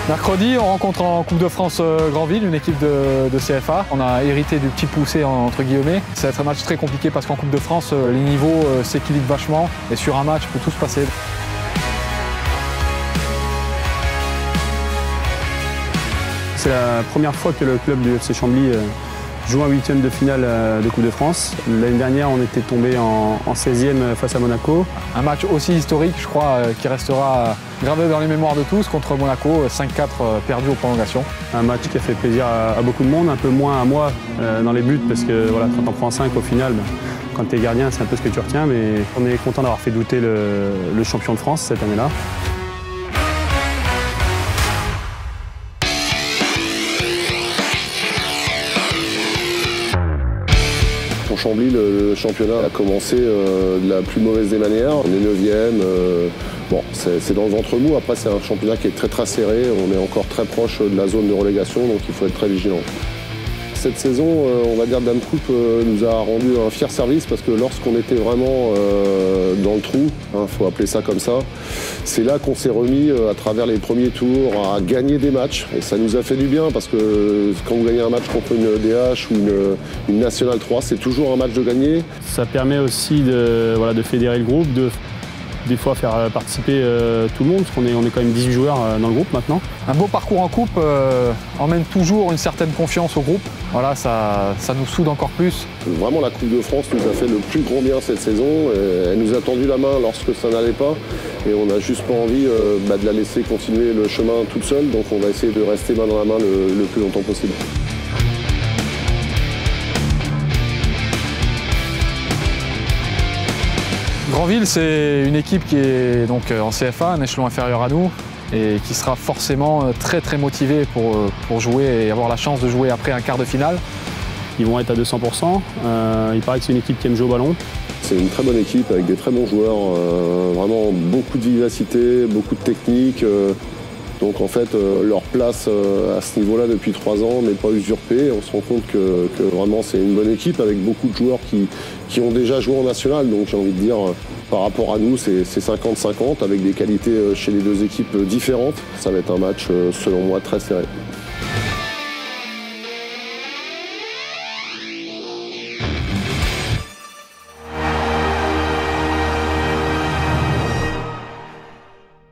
Mercredi, on rencontre en Coupe de France Granville, une équipe de CFA. On a hérité du petit poussé entre guillemets. Ça va être un match très compliqué parce qu'en Coupe de France, les niveaux s'équilibrent vachement et sur un match, peut tout se passer. C'est la première fois que le club du FC Chambly joue un huitième de finale de Coupe de France. L'année dernière, on était tombé en 16e face à Monaco. Un match aussi historique, je crois, qui restera gravé dans les mémoires de tous contre Monaco, 5-4 perdu aux prolongations. Un match qui a fait plaisir à beaucoup de monde, un peu moins à moi dans les buts, parce que voilà, quand on prend 5 au final, quand tu es gardien, c'est un peu ce que tu retiens, mais on est content d'avoir fait douter le champion de France cette année-là. Pour Chambly, le championnat a commencé de la plus mauvaise des manières. On est 9e. Bon, c'est dans le ventre mou. Après, c'est un championnat qui est très serré. On est encore très proche de la zone de relégation, donc il faut être très vigilant. Cette saison, on va dire, Dame Coupe nous a rendu un fier service parce que lorsqu'on était vraiment dans le trou, faut appeler ça comme ça, c'est là qu'on s'est remis à travers les premiers tours à gagner des matchs. Et ça nous a fait du bien parce que quand vous gagnez un match contre une DH ou une Nationale 3, c'est toujours un match de gagner. Ça permet aussi de fédérer le groupe, des fois faire participer tout le monde, parce qu'on est quand même 18 joueurs dans le groupe maintenant. Un beau parcours en coupe emmène toujours une certaine confiance au groupe. Voilà, ça nous soude encore plus. Vraiment, la Coupe de France nous a fait le plus grand bien cette saison. Elle nous a tendu la main lorsque ça n'allait pas. Et on n'a juste pas envie de la laisser continuer le chemin toute seule. Donc on va essayer de rester main dans la main le plus longtemps possible. Granville, c'est une équipe qui est donc en CFA, un échelon inférieur à nous, et qui sera forcément très motivée pour jouer et avoir la chance de jouer après un quart de finale. Ils vont être à 200%. Il paraît que c'est une équipe qui aime jouer au ballon. C'est une très bonne équipe avec des très bons joueurs, vraiment beaucoup de vivacité, beaucoup de technique. Donc en fait, leur place à ce niveau-là depuis 3 ans n'est pas usurpée. On se rend compte que vraiment c'est une bonne équipe avec beaucoup de joueurs qui ont déjà joué en national. Donc j'ai envie de dire, par rapport à nous, c'est 50-50 avec des qualités chez les deux équipes différentes. Ça va être un match, selon moi, très serré.